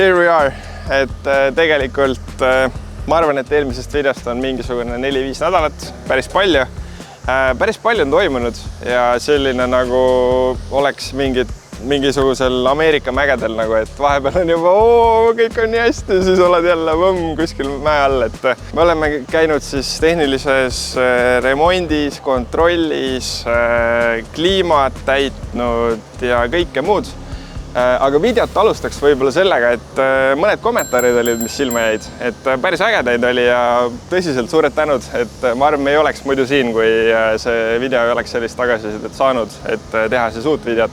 here we are, et tegelikult ma arvan, et eelmisest videost on mingisugune 4-5 nädalat, päris palju on toimunud ja selline nagu oleks mingisugusel Ameerika mägedel nagu, et vahepeal on juba kõik on nii hästi, siis oled jälle kuskil mäe all, et me oleme käinud siis tehnilises remondis, kontrollis, kliimat täitnud ja kõike muud. Aga videot alustaks võib-olla sellega, et mõned kommentaarid olid, mis silma jäid, et päris ägedaid oli ja tõsiselt suured tänud, et ma arvan, me ei oleks muidu siin, kui see video ei oleks sellist tagasisidet saanud, et teha siis uut videot.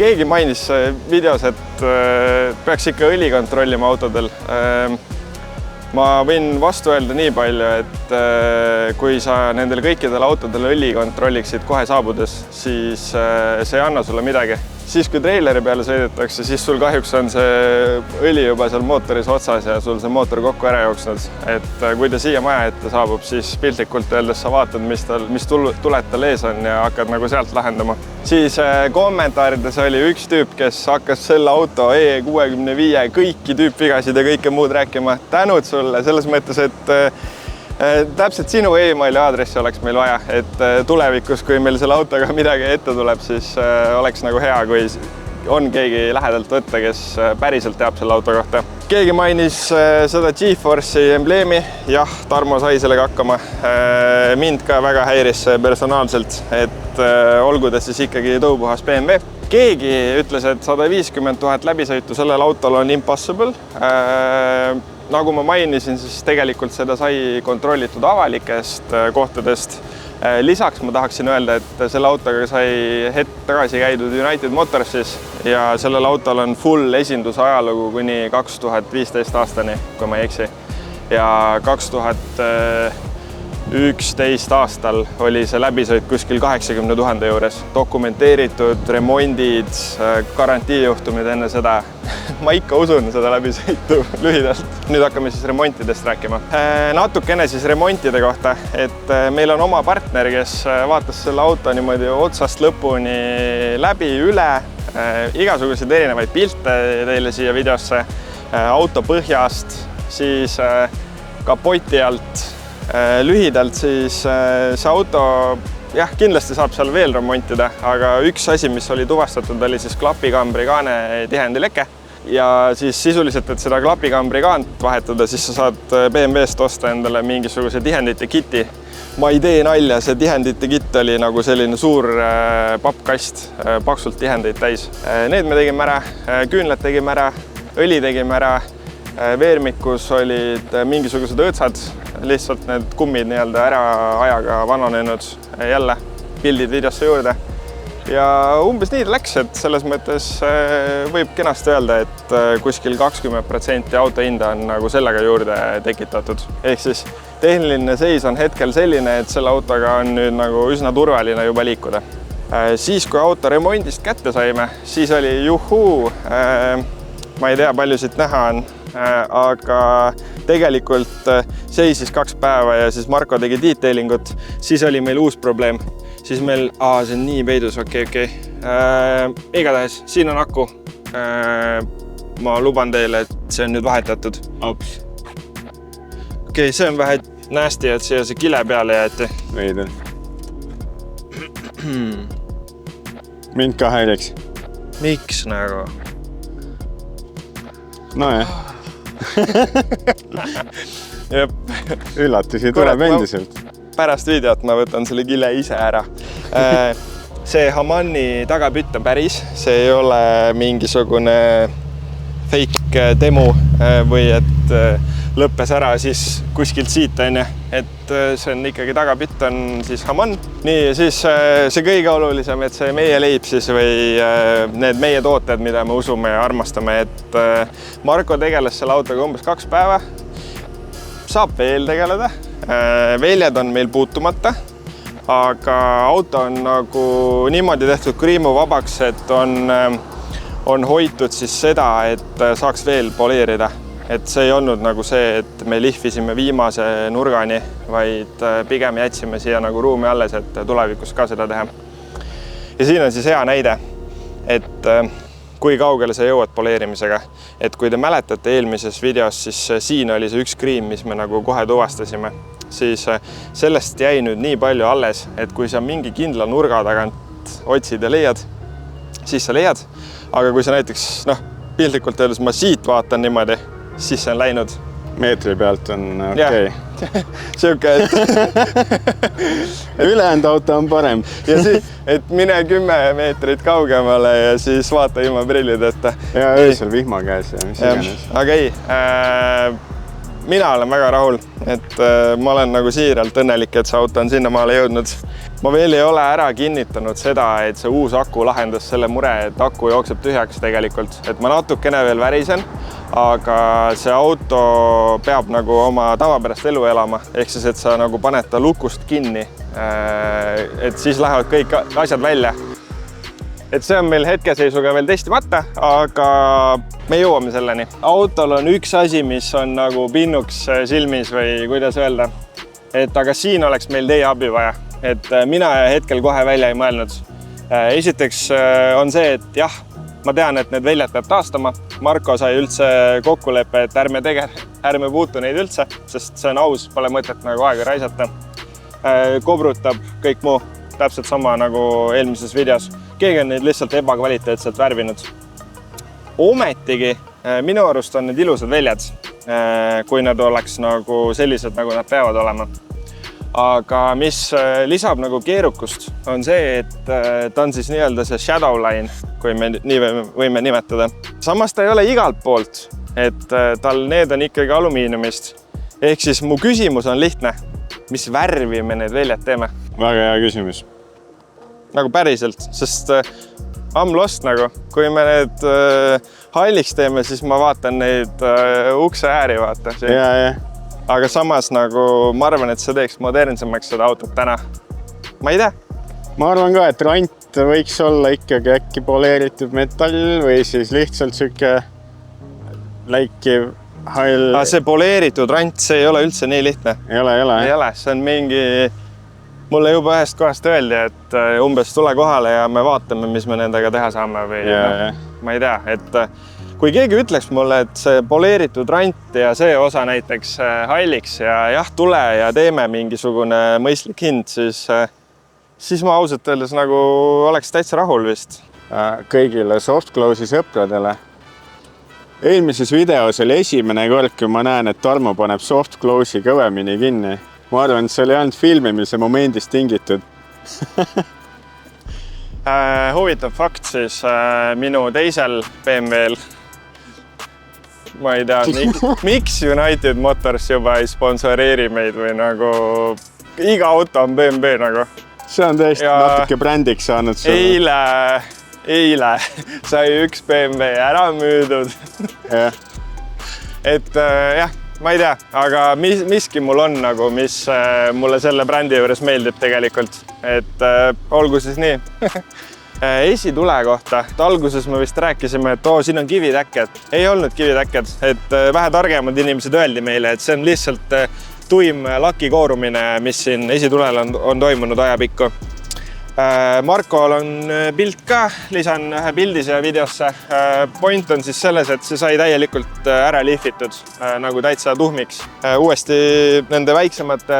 Keegi mainis videos, et peaks ikka õli kontrollima autodel. Ma võin vastu öelda nii palju, et kui sa nendel kõikidel autodel õli kontrolliksid kohe saabudes, siis see ei anna sulle midagi. Siis kui treileri peale sõidetakse, siis sul kahjuks on see õli juba seal mootoris otsas ja sul see mootor kokku ära jooksnud. Et kui ta siia maja ette saabub, siis piltlikult öeldes sa vaatad, mis tuled tal ees on ja hakkad nagu sealt lahendama. Siis kommentaarides oli üks tüüp, kes hakkas selle auto E65 kõiki tüüpvigasid ja kõike muud rääkima. Tänud sulle selles mõttes, et täpselt sinu e-maili aadressi oleks meil vaja, et tulevikus, kui meil selle autoga midagi ette tuleb, siis oleks nagu hea, kui on keegi lähedalt võtta, kes päriselt teab selle auto kohta. Keegi mainis seda GeForce'i embleemi. Jah, Tarmo sai sellega hakkama. Mind ka väga häiris personaalselt, et olgu ta siis ikkagi tõupuhas BMW. Keegi ütles, et 150 000 läbisõitu sellel autol on impossible. Nagu ma mainisin, siis tegelikult seda sai kontrollitud avalikest kohtadest. Lisaks ma tahaksin öelda, et selle autoga sai hetk tagasi käidud United Motorsis ja sellel autol on full esinduse ajalugu kuni 2015 aastani, kui ma ei eksi. Ja 2011 aastal oli see läbisõit kuskil 80 000 juures. Dokumenteeritud remondid, garantiijuhtumid enne seda. Ma ikka usun seda läbisõitu lühidalt. Nüüd hakkame siis remontidest rääkima. Natukene siis remontide kohta, et meil on oma partner, kes vaatas selle auto niimoodi otsast lõpuni läbi üle. Igasuguseid erinevaid pilte teile siia videosse. Auto põhjast, siis kapoti alt. Lühidalt siis see auto, jah, kindlasti saab seal veel remontida, aga üks asi, mis oli tuvastatud, oli siis klapikambri kaane tihendileke. Ja siis sisuliselt, et seda klapikambri kaant vahetada, siis sa saad BMW-st osta endale mingisuguse tihendite kiti. Ma ei tee nalja, see tihendite kitt oli nagu selline suur pappkast, paksult tihendeid täis. Need me tegime ära, küünlad tegime ära, õli tegime ära, veermikus olid mingisugused õõtsad, lihtsalt need kummid nii-öelda ära ajaga vananenud, jälle pildid videosse juurde. Ja umbes nii läks, et selles mõttes võib kenasti öelda, et kuskil 20% auto hinda on nagu sellega juurde tekitatud. Ehk siis tehniline seis on hetkel selline, et selle autoga on nüüd nagu üsna turvaline juba liikuda. Siis, kui auto remondist kätte saime, siis oli juhuu, ma ei tea, palju siit näha on, aga tegelikult seisis 2 päeva ja siis Marko tegi detailingut, siis oli meil uus probleem. Siis meil, see on nii peidus, okei. Igatahes, siin on aku. Ma luban teile, et see on nüüd vahetatud. Okei, see on vähe nästi, et siia see kile peale jäeti. Veidi. Mind ka häiriks. Miks nagu? No jah. Jep. Üllatusi tuleb endiselt. Pärast videot ma võtan selle kile ise ära. See Hamanni tagapütt on päris, see ei ole mingisugune fake demo või et lõppes ära siis kuskilt siit on, et see on ikkagi tagapütt on siis Hamann. Nii, ja siis see kõige olulisem, et see meie leib siis või need meie tooted, mida me usume ja armastame, et Marko tegeles selle autoga umbes 2 päeva. Saab veel tegeleda. Väljad on meil puutumata, aga auto on nagu niimoodi tehtud kriimu vabaks, et on hoitud siis seda, et saaks veel poleerida. Et see ei olnud nagu see, et me lihvisime viimase nurgani, vaid pigem jätsime siia nagu ruumi alles, et tulevikus ka seda teha. Ja siin on siis hea näide, et kui kaugele sa jõuad poleerimisega. Et kui te mäletate eelmises videos, siis siin oli see üks kriim, mis me nagu kohe tuvastasime. Siis sellest jäi nüüd nii palju alles, et kui sa mingi kindla nurga tagant otsid ja leiad, siis sa leiad. Aga kui sa näiteks, piltlikult öeldes ma siit vaatan niimoodi, siis see on läinud. Meetri pealt on okei. Siuke, Ülejäänud auto on parem. Ja siis, et mine 10 meetrit kaugemale ja siis vaata ilma prillideta. Ja öösel vihma käes ja mis iganes. Aga ei, mina olen väga rahul, et ma olen nagu siiralt õnnelik, et see auto on sinna maale jõudnud. Ma veel ei ole ära kinnitanud seda, et see uus aku lahendas selle mure, et aku jookseb tühjaks tegelikult. Et ma natukene veel värisen, aga see auto peab nagu oma tavapärast elu elama. Ehk siis, et sa nagu paned ta lukust kinni, et siis lähevad kõik asjad välja. Et see on meil hetkeseisuga veel testimata, aga me jõuame selleni. Autol on üks asi, mis on nagu pinnuks silmis või kuidas öelda. Et aga siin oleks meil teie abi vaja. Et mina hetkel kohe välja ei mõelnud. Esiteks on see, et jah, ma tean, et need väljad peab taastama. Marko sai üldse kokkuleppe, et ärme puutu neid üldse, sest see on aus, pole mõtet nagu aega raisata. Kobrutab kõik muu, täpselt sama nagu eelmises videos. Keegi on neid lihtsalt ebakvaliteetselt värvinud. Ometigi minu arust on need ilusad väljad, kui nad oleks nagu sellised, nagu nad peavad olema. Aga mis lisab nagu keerukust, on see, et ta on siis nii-öelda see shadow line, kui me nii võime nimetada. Samas ta ei ole igalt poolt, et tal need on ikkagi alumiiniumist. Ehk siis mu küsimus on lihtne. Mis värvi me need väljad teeme? Väga hea küsimus. Nagu päriselt, sest I'm lost nagu. Kui me need halliks teeme, siis ma vaatan neid ukse ääri vaata. Ja. Aga samas nagu ma arvan, et see teeks modernsemaks seda autot täna. Ma ei tea. Ma arvan ka, et rant võiks olla ikkagi äkki poleeritud metall või siis lihtsalt siuke läikiv hall. See poleeritud rant, see ei ole üldse nii lihtne. Ei ole. See on mingi... Mulle juba ühest kohast öeldi, et umbes tule kohale ja me vaatame, mis me nendega teha saame või ma ei tea, et kui keegi ütleks mulle, et see poleeritud rant ja see osa näiteks halliks ja jah, tule ja teeme mingisugune mõistlik hind, siis ma ausalt öeldes nagu oleks täitsa rahul vist. Kõigile softclose'i sõpradele. Eelmises videos oli esimene kord, kui ma näen, et Tarmo paneb softclose'i kõvemini kinni. Ma arvan, et see oli ainult filmimise momendist tingitud. Huvitav fakt siis minu teisel BMW-l. Ma ei tea, miks United Motors juba ei sponsoreeri meid või nagu iga auto on BMW nagu. See on tõesti natuke brändiks saanud. Eile sai üks BMW ära müüdud. Et jah. Ma ei tea, aga miski mul on nagu, mis mulle selle brändi juures meeldib tegelikult. Et olgu siis nii. Esitule kohta. Alguses me vist rääkisime, et siin on kivitäkked. Ei olnud kivitäkked. Et vähe targemad inimesed öeldi meile, et see on lihtsalt tuim laki koorumine, mis siin esitulel on toimunud ajapikku. Markol on pilt ka, lisan ühe pildi siia videosse. Point on siis selles, et see sai täielikult ära lihvitud, nagu täitsa tuhmiks. Uuesti nende väiksemate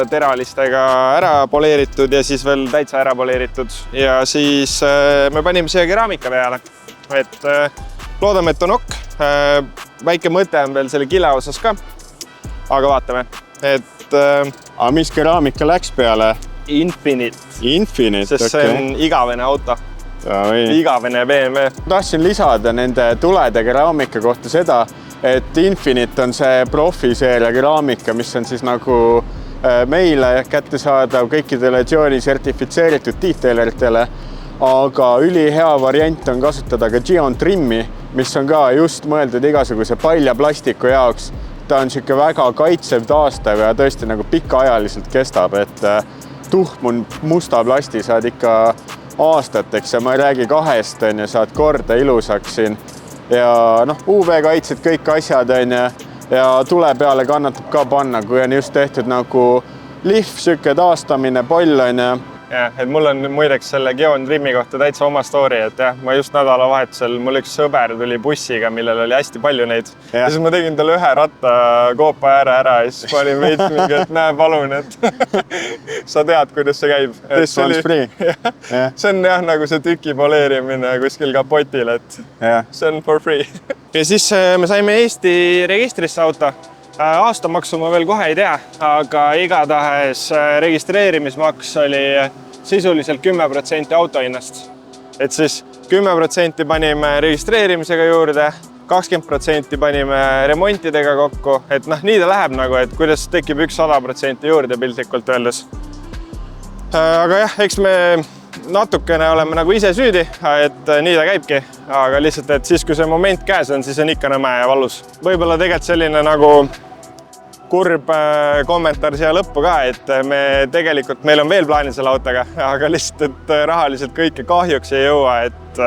teralistega ära poleeritud ja siis veel täitsa ära poleeritud. Ja siis me panime siia keraamika peale. Et loodame, et on ok. Väike mõte on veel selle kile osas ka, aga vaatame. Aga mis keraamika läks peale? Infinite, sest see on igavene auto, igavene BMW. Tahtsin lisada nende tulede keraamika kohta seda, et Infinite on see profiseeria keraamika, mis on siis nagu meile kätte saadav kõikidele Gioni sertifitseeritud detaileritele, aga ülihea variant on kasutada ka Gion trimmi, mis on ka just mõeldud igasuguse palja plastiku jaoks. Ta on siuke väga kaitsev, taastav ja tõesti nagu pikaajaliselt kestab, et tuhmun musta plasti saad ikka aastateks ja ma ei räägi 2 on ja saad korda ilusaks siin. Ja UV-kaitsed kõik asjad on ja tule peale kannatab ka panna, kui on just tehtud nagu lihv, siuke taastamine, poll on ja jah, et mul on muideks selle Geon Trimmi kohta täitsa oma story, et jah, ma just nädalavahetusel, mul üks sõber tuli bussiga, millel oli hästi palju neid. Ja siis ma tegin talle ühe ratta koopa ääre ära ja siis ma olin veits mingi, et näe palun, et sa tead, kuidas see käib. This one's free. See on jah, nagu see tüki poleerimine kuskil kapotil, et see on for free. Ja siis me saime Eesti registrisse auto. Aastamaksu ma veel kohe ei tea, aga igatahes registreerimismaks oli sisuliselt 10% autohinnast. Et siis 10% panime registreerimisega juurde, 20% panime remontidega kokku, et nii ta läheb nagu, et kuidas tekib üks 100% juurde piltlikult öeldes. Aga jah, eks me natukene oleme nagu ise süüdi, et nii ta käibki, aga lihtsalt, et siis kui see moment käes on, siis on ikka nõme ja valus. Võib-olla tegelikult selline nagu kurb kommentaar siia lõppu ka, et meil on veel plaanid selle autoga, aga lihtsalt, et rahaliselt kõike kahjuks ei jõua, et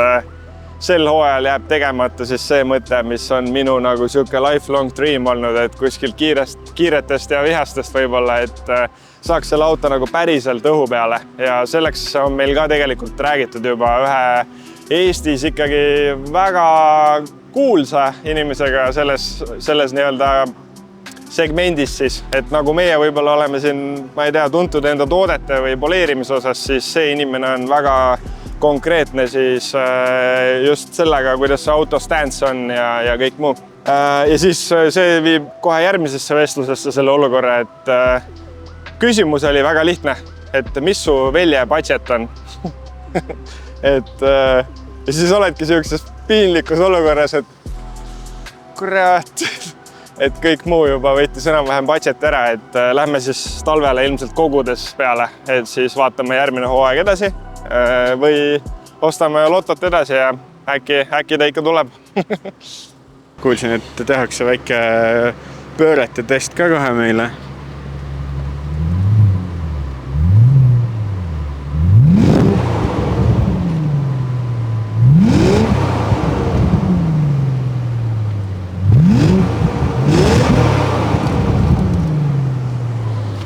sel hooajal jääb tegemata siis see mõte, mis on minu nagu siuke lifelong dream olnud, et kuskil kiiretest ja vihastest võib-olla, et saaks selle auto nagu päriselt õhu peale ja selleks on meil ka tegelikult räägitud juba ühe Eestis ikkagi väga kuulsa inimesega selles nii-öelda segmendis siis, et nagu meie võib-olla oleme siin, ma ei tea, tuntud enda toodete või poleerimise osas, siis see inimene on väga konkreetne siis just sellega, kuidas see auto stance on ja kõik muu. Ja siis see viib kohe järgmisesse vestlusesse selle olukorra, et küsimus oli väga lihtne, et mis su velje budget on. Ja siis oledki siukses piinlikus olukorras, et kurat, et kõik muu juba võttis enam-vähem budget ära, et lähme siis talvele ilmselt kogudes peale, et siis vaatame järgmine hooaeg edasi või ostame lotot edasi ja äkki ta ikka tuleb. Kuulsin, et tehakse väike pöörete test ka kohe meile.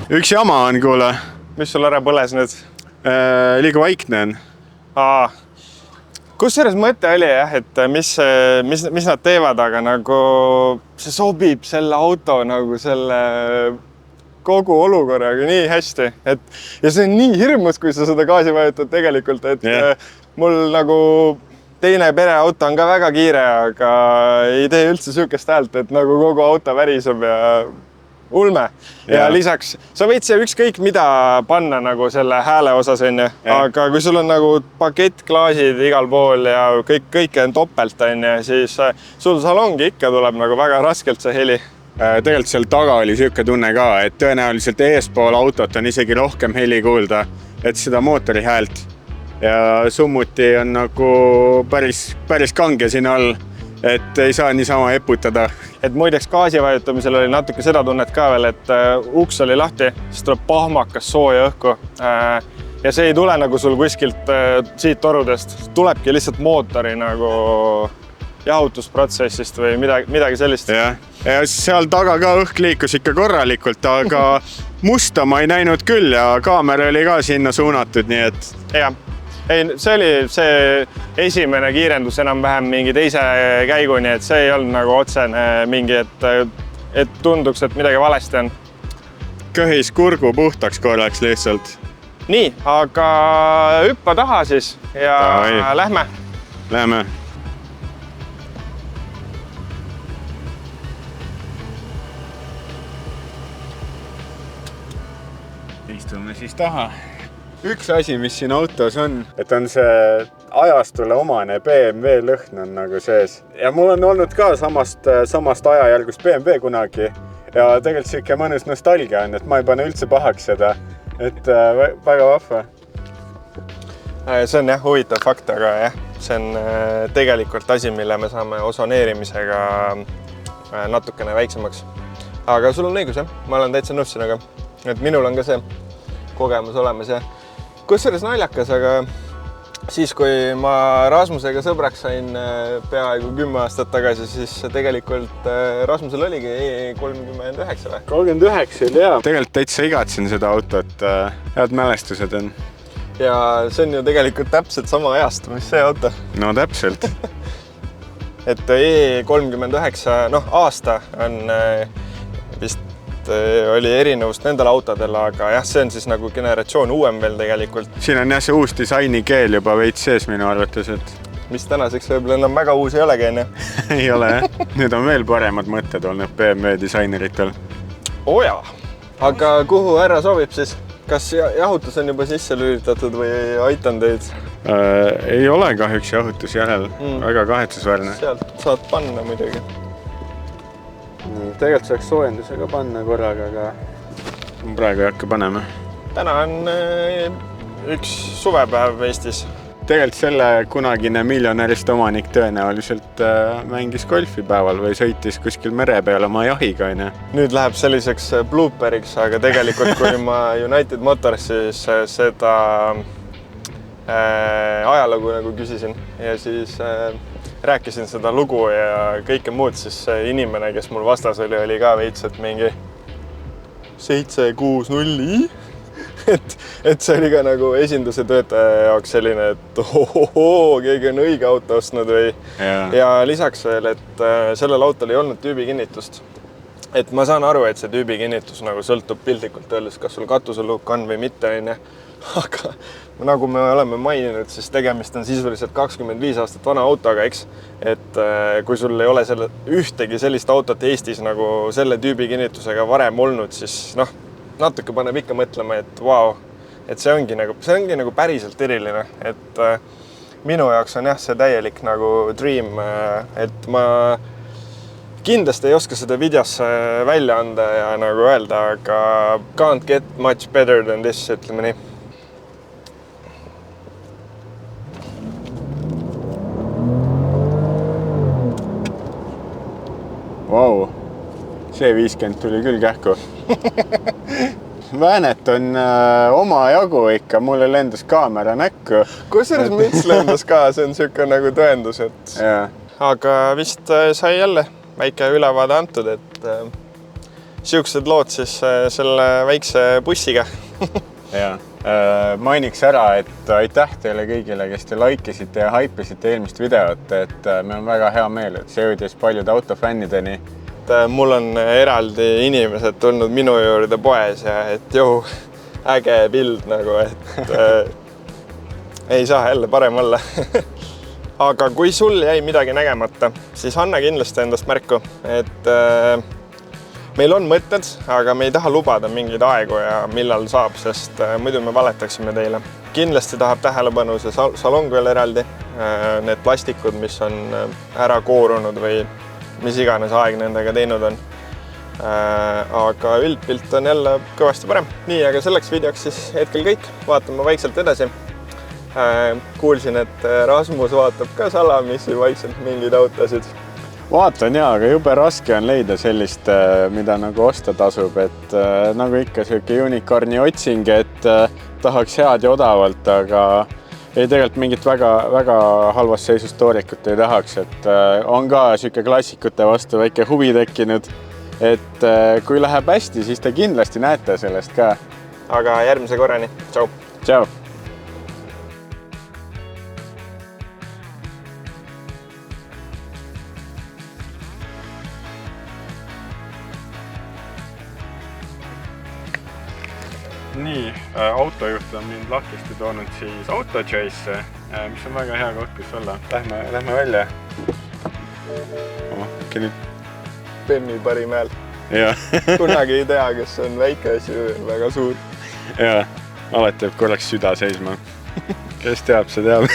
Üks jama on, kuule. Mis sul ära põles nüüd? Liiga vaikne on. Kus selles mõte oli jah, et mis nad teevad, aga nagu see sobib selle auto nagu selle kogu olukorraga nii hästi. Ja see on nii hirmus, kui sa seda gaasi vajutad tegelikult, et mul nagu teine pereauto on ka väga kiire, aga ei tee üldse sihukest häält, et nagu kogu auto väriseb ja ulme. Ja lisaks, sa võid see ükskõik mida panna nagu selle hääle osas on ju, aga kui sul on nagu pakettklaasid igal pool ja kõik on topelt on ju, siis sul salongi ikka tuleb nagu väga raskelt see heli. Tegelikult seal taga oli siuke tunne ka, et tõenäoliselt eespool autot on isegi rohkem heli kuulda, et seda mootori häält ja summuti on nagu päris kange siin all. Et ei saa niisama eputada. Et muideks gaasi vajutamisel oli natuke seda tunnet ka veel, et uks oli lahti, siis tuleb pahmakas sooja õhku. Ja see ei tule nagu sul kuskilt siit torudest, tulebki lihtsalt mootori nagu jahutusprotsessist või midagi sellist. Ja seal taga ka õhk liikus ikka korralikult, aga musta ma ei näinud küll ja kaamera oli ka sinna suunatud, nii et... Jah. Ei, see oli see esimene kiirendus enam-vähem mingi teise käiguni, et see ei olnud nagu otsene mingi, et tunduks, et midagi valesti on. Köhis kurgu puhtaks korraks lihtsalt. Nii, aga hüppa taha siis ja lähme. Lähme. Istume siis taha. Üks asi, mis siin autos on, et on see ajastule omane BMW lõhn on nagu sees. Ja mul on olnud ka samast ajajärgust BMW kunagi ja tegelikult siuke mõnus nostalgia on, et ma ei pane üldse pahaks seda, et väga vahva. See on jah huvitav fakt, aga jah, see on tegelikult asi, mille me saame osoneerimisega natukene väiksemaks. Aga sul on õigus jah, ma olen täitsa nõus sinuga, et minul on ka see kogemus olemas ja kusjuures naljakas, aga siis, kui ma Rasmusega sõbraks sain peaaegu 10 aastat tagasi, siis tegelikult Rasmusel oligi E39 või? 39 oli hea. Tegelikult täitsa igatsen seda autot, head mälestused on. ja see on ju tegelikult täpselt sama ajastu, mis see auto. No täpselt. Et E39, noh, aasta on vist oli erinevust nendel autodel, aga jah, see on siis nagu generatsioon uuem veel tegelikult. Siin on jah see uus disaini keel juba veits sees minu arvates, et mis tänaseks võib-olla enam väga uus ei olegi, enne. ei ole jah. Nüüd on veel paremad mõtted olnud BMW disaineritel. Oo jaa. Aga kuhu härra soovib siis? Kas jahutus on juba sisse lülitatud või aitan teid? Ei ole kahjuks jahutus järel. Väga kahetsusväärne. Sealt saad panna muidugi. Tegelikult saaks soojendusega panna korraga, aga praegu ei hakka panema. Täna on üks suvepäev Eestis. Tegelikult selle kunagine miljonärist omanik tõenäoliselt mängis golfi päeval või sõitis kuskil mere peal oma jahiga. Nüüd läheb selliseks blooperiks, aga tegelikult kui ma United Motors siis seda ajalugu nagu küsisin ja siis rääkisin seda lugu ja kõike muud, siis inimene, kes mul vastas oli ka veits, et mingi 760i. Et see oli ka nagu esinduse töötaja jaoks selline, et keegi on õige auto ostnud või. Ja lisaks veel, et sellel autol ei olnud tüübikinnitust. Et ma saan aru, et see tüübikinnitus nagu sõltub piltlikult öeldes, kas sul katuselukk on või mitte. Aga nagu me oleme maininud, siis tegemist on sisuliselt 25 aastat vana autoga, eks? Et kui sul ei ole ühtegi sellist autot Eestis nagu selle tüübikinnitusega varem olnud, siis noh, natuke paneb ikka mõtlema, et vau, et see ongi nagu päriselt eriline. Et minu jaoks on jah, see täielik nagu dream, et ma kindlasti ei oska seda videosse välja anda ja nagu öelda, aga can't get much better than this, ütleme nii. Vau, see 50 tuli küll kähku. Väänet on oma jagu ikka, mulle lendas kaamera näkku. Kusjuures müts lendas ka, see on siuke nagu tõendus, et... Ja. Aga vist sai jälle väike ülevaade antud, et siuksed lood siis selle väikse bussiga. Ja. Mainiks ära, et aitäh teile kõigile, kes te laikisite ja haipisite eelmist videot, et meil on väga hea meel, et see jõudis paljude autofännideni. Mul on eraldi inimesed tulnud minu juurde poes ja et äge pild nagu, et ei saa jälle parem olla. Aga kui sul jäi midagi nägemata, siis anna kindlasti endast märku, et meil on mõtted, aga me ei taha lubada mingeid aegu ja millal saab, sest muidu me valetaksime teile. Kindlasti tahab tähelepanu see salong veel eraldi, need plastikud, mis on ära koorunud või mis iganes aeg nendega teinud on. Aga üldpilt on jälle kõvasti parem. Nii, aga selleks videoks siis hetkel kõik. Vaatame vaikselt edasi. Kuulsin, et Rasmus vaatab ka salamisi vaikselt mingeid autosid. Vaatan jaa, aga jube raske on leida sellist, mida nagu osta tasub, et nagu ikka selline unicorni otsing, et tahaks head ja odavalt, aga ei tegelikult mingit väga halvas seisus toorikut ei tahaks, et on ka selline klassikute vastu väike huvi tekkinud, et kui läheb hästi, siis te kindlasti näete sellest ka. Aga järgmise korrani. Tšau! Tšau! Nii, autojuht on mind lahkesti toonud siis AutoChoice, mis on väga hea koht, kus olla. Lähme välja. Bemmi parim hääl. Kunagi ei tea, kes on väike asi või väga suur. Jaa, alati jääb korraks süda seisma. Kes teab, see teab.